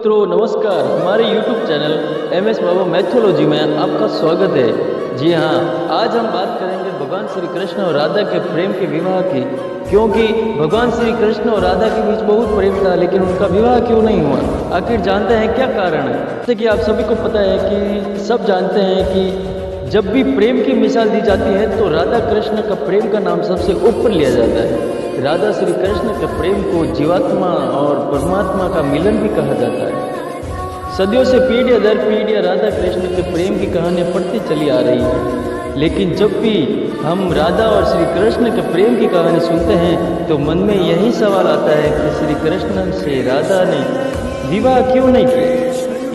मित्रों नमस्कार। हमारे YouTube चैनल MS बाबा मैथोलॉजी में आपका स्वागत है। जी हाँ, आज हम बात करेंगे भगवान श्री कृष्ण और राधा के प्रेम के विवाह की। क्योंकि भगवान श्री कृष्ण और राधा के बीच बहुत प्रेम था, लेकिन उनका विवाह क्यों नहीं हुआ, आखिर जानते हैं क्या कारण है। जैसे कि आप सभी को पता है कि सब जानते हैं कि जब भी प्रेम की मिसाल दी जाती है तो राधा कृष्ण का प्रेम का नाम सबसे ऊपर लिया जाता है। राधा श्री कृष्ण के प्रेम को जीवात्मा और परमात्मा का मिलन भी कहा जाता है। सदियों से पीढ़ियां दर पीढ़ियां राधा कृष्ण के प्रेम की कहानियां पढ़ती चली आ रही है, लेकिन जब भी हम राधा और श्री कृष्ण के प्रेम की कहानी सुनते हैं तो मन में यही सवाल आता है कि श्री कृष्ण से राधा ने विवाह क्यों नहीं किया।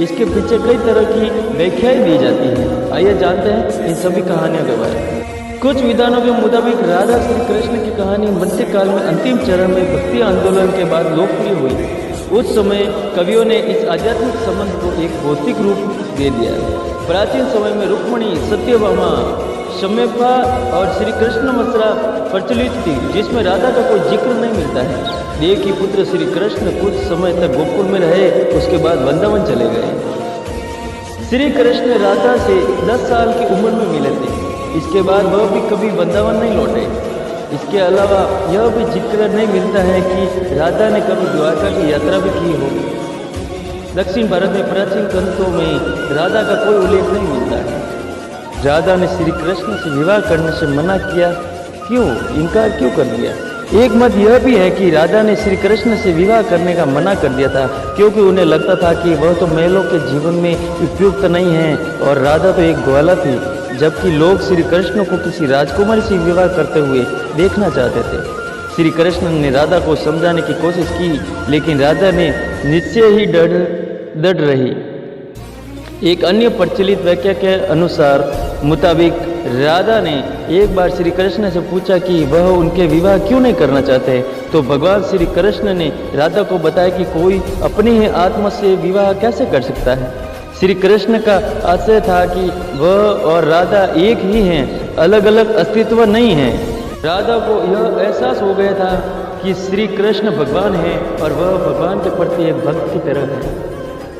इसके पीछे कई तरह की व्याख्याएं दी जाती हैं। आइए जानते हैं इन सभी कहानियों के बारे में। कुछ विद्वानों के मुताबिक राधा श्री कृष्ण की कहानी मध्यकाल में अंतिम चरण में भक्ति आंदोलन के बाद लोकप्रिय हुई। उस समय कवियों ने इस आध्यात्मिक संबंध को एक भौतिक रूप दे दिया। प्राचीन समय में रुक्मणी, सत्यभामा, शम्यपा और श्री कृष्ण मथुरा प्रचलित थी, जिसमें राधा का कोई जिक्र नहीं मिलता है। देव की पुत्र श्री कृष्ण कुछ समय तक गोकुल में रहे, उसके बाद वृंदावन चले गए। श्री कृष्ण राधा से 10 साल की उम्र में मिले थे। इसके बाद वह भी कभी वृंदावन नहीं लौटे। इसके अलावा यह भी जिक्र नहीं मिलता है कि राधा ने कभी द्वारका की यात्रा भी की हो। दक्षिण भारत में प्राचीन ग्रंथों में राधा का कोई उल्लेख नहीं मिलता है। राधा ने श्री कृष्ण से विवाह करने से मना किया, क्यों, इनकार क्यों कर दिया। एक मत यह भी है कि राधा ने श्री कृष्ण से विवाह करने का मना कर दिया था क्योंकि उन्हें लगता था कि वह तो महिलाओं के जीवन में उपयुक्त नहीं है और राधा तो एक ग्वाला थी, जबकि लोग श्री कृष्ण को किसी राजकुमारी से विवाह करते हुए देखना चाहते थे। श्री कृष्ण ने राधा को समझाने की कोशिश की, लेकिन राधा ने निश्चय ही डट रही। एक अन्य प्रचलित व्याख्या के मुताबिक राधा ने एक बार श्री कृष्ण से पूछा कि वह उनके विवाह क्यों नहीं करना चाहते, तो भगवान श्री कृष्ण ने राधा को बताया कि कोई अपनी ही आत्मा से विवाह कैसे कर सकता है। श्री कृष्ण का आशय था कि वह और राधा एक ही हैं, अलग अलग अस्तित्व नहीं है। राधा को यह एहसास हो गया था कि श्री कृष्ण भगवान है और वह भगवान के प्रति एक भक्त की तरह है।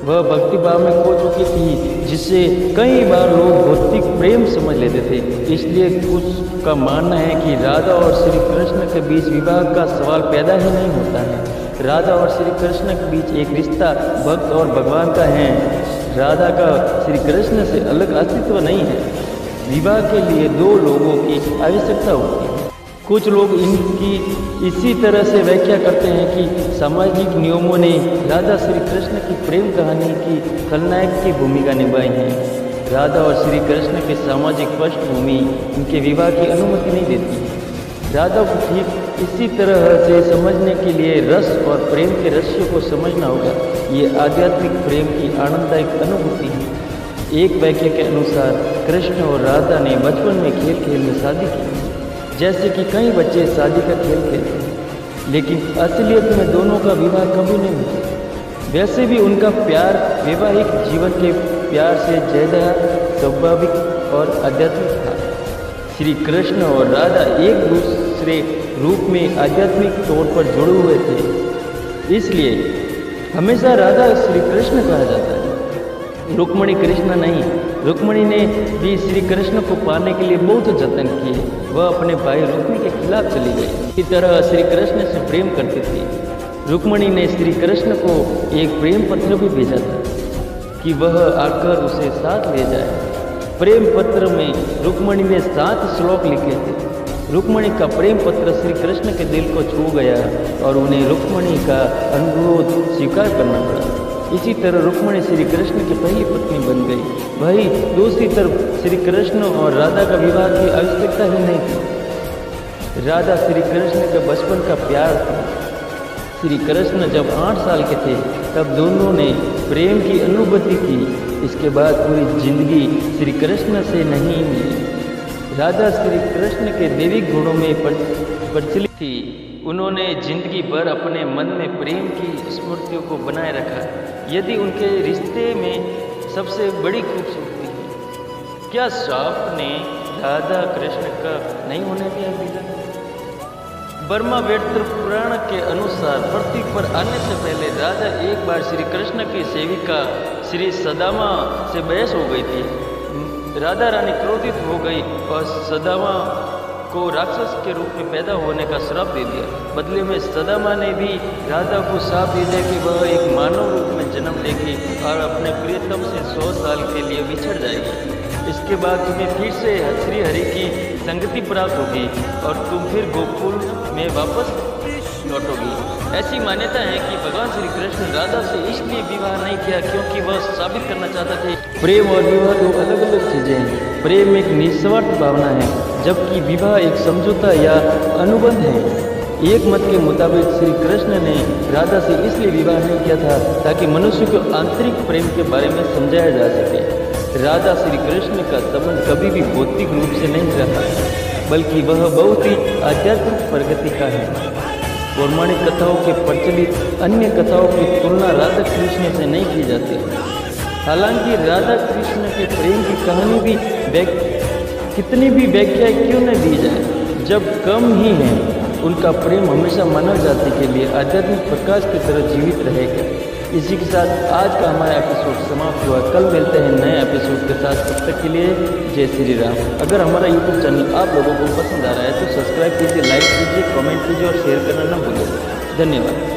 वह भक्ति भाव में खो चुकी थी, जिससे कई बार लोग भौतिक प्रेम समझ लेते थे। इसलिए कुछ का मानना है कि राधा और श्री कृष्ण के बीच विवाह का सवाल पैदा ही नहीं होता है। राधा और श्री कृष्ण के बीच एक रिश्ता भक्त और भगवान का है। राधा का श्री कृष्ण से अलग अस्तित्व नहीं है। विवाह के लिए दो लोगों की आवश्यकता होती है। कुछ लोग इनकी इसी तरह से व्याख्या करते हैं कि सामाजिक नियमों ने राधा श्री कृष्ण की प्रेम कहानी की खलनायक की भूमिका निभाई है। राधा और श्री कृष्ण की सामाजिक पृष्ठभूमि इनके विवाह की अनुमति नहीं देती। राधा को ठीक इसी तरह से समझने के लिए रस और प्रेम के रहस्य को समझना होगा। ये आध्यात्मिक प्रेम की आनंददायक अनुभूति है। एक व्याख्या के अनुसार कृष्ण और राधा ने बचपन में खेल खेल में शादी की, जैसे कि कई बच्चे शादी का खेल खेलते हैं, लेकिन असलियत में दोनों का विवाह कभी नहीं हुआ। वैसे भी उनका प्यार वैवाहिक जीवन के प्यार से ज़्यादा स्वाभाविक और आध्यात्मिक था। श्री कृष्ण और राधा एक दूसरे रूप में आध्यात्मिक तौर पर जुड़े हुए थे, इसलिए हमेशा राधा श्री कृष्ण कहा जाता है, रुक्मणी कृष्ण नहीं। रुक्मणी ने भी श्री कृष्ण को पाने के लिए बहुत जतन किए। वह अपने भाई रुक्मी के खिलाफ चली गई। इसी तरह श्री कृष्ण से प्रेम करती थी। रुक्मणी ने श्री कृष्ण को एक प्रेम पत्र भी भेजा था कि वह आकर उसे साथ ले जाए। प्रेम पत्र में रुक्मणी ने 7 श्लोक लिखे थे। रुक्मणी का प्रेम पत्र श्री कृष्ण के दिल को छू गया और उन्हें रुक्मणी का अनुरोध स्वीकार करना पड़ा। इसी तरह रुक्मणी श्री कृष्ण की पहली पत्नी बन गई। वही दूसरी तरफ श्री कृष्ण और राधा का विवाह की आवश्यकता ही नहीं थी। राधा श्री कृष्ण के बचपन का प्यार था। श्री कृष्ण जब 8 साल के थे तब दोनों ने प्रेम की अनुभूति की। इसके बाद पूरी जिंदगी श्री कृष्ण से नहीं मिली। राधा श्री कृष्ण के दैविक गुणों में प्रचलित थी। उन्होंने जिंदगी भर अपने मन में प्रेम की स्मृतियों को बनाए रखा। यदि उनके रिश्ते में सबसे बड़ी खूबसूरती है, क्या सांप ने राधा कृष्ण का नहीं होने दिया मिलन? ब्रह्मा वेत्र पुराण के अनुसार पृथ्वी पर आने से पहले राजा एक बार श्री कृष्ण की सेविका श्री सदामा से बहस हो गई थी। राधा रानी क्रोधित हो गई और सदामा को राक्षस के रूप में पैदा होने का श्राप दे दिया। बदले में सदामा ने भी राधा को श्राप दे दिया कि वह एक मानव रूप में जन्म लेगी और अपने प्रियतम से 100 साल के लिए बिछड़ जाएगी। इसके बाद तुम्हें फिर से श्री हरि की संगति प्राप्त होगी और तुम फिर गोकुल में वापस लौटोगी। ऐसी मान्यता है कि भगवान श्री कृष्ण राधा से इसलिए विवाह नहीं किया क्योंकि वह साबित करना चाहता थे प्रेम और विवाह दो अलग अलग चीजें हैं। प्रेम एक निस्वार्थ भावना है जबकि विवाह एक समझौता या अनुबंध है। एक मत के मुताबिक श्री कृष्ण ने राधा से इसलिए विवाह नहीं किया था ताकि मनुष्य को आंतरिक प्रेम के बारे में समझाया जा सके। राधा श्री कृष्ण का संबंध कभी भी भौतिक रूप से नहीं रहा बल्कि वह बहुत ही आध्यात्मिक प्रगति का है। पौराणिक कथाओं के प्रचलित अन्य कथाओं की तुलना राधा कृष्ण से नहीं की जाती। हालांकि राधा कृष्ण के प्रेम की कहानी भी कितनी भी व्याख्या क्यों न दी जाए जब कम ही है, उनका प्रेम हमेशा मानव जाति के लिए आध्यात्मिक प्रकाश की तरह जीवित रहेगा। इसी के साथ आज का हमारा एपिसोड समाप्त हुआ। कल मिलते हैं नए एपिसोड के साथ। तब तक के लिए जय श्री राम। अगर हमारा यूट्यूब चैनल आप लोगों को पसंद आ रहा है तो सब्सक्राइब कीजिए, लाइक कीजिए, कमेंट कीजिए और शेयर करना न भूलिए। धन्यवाद।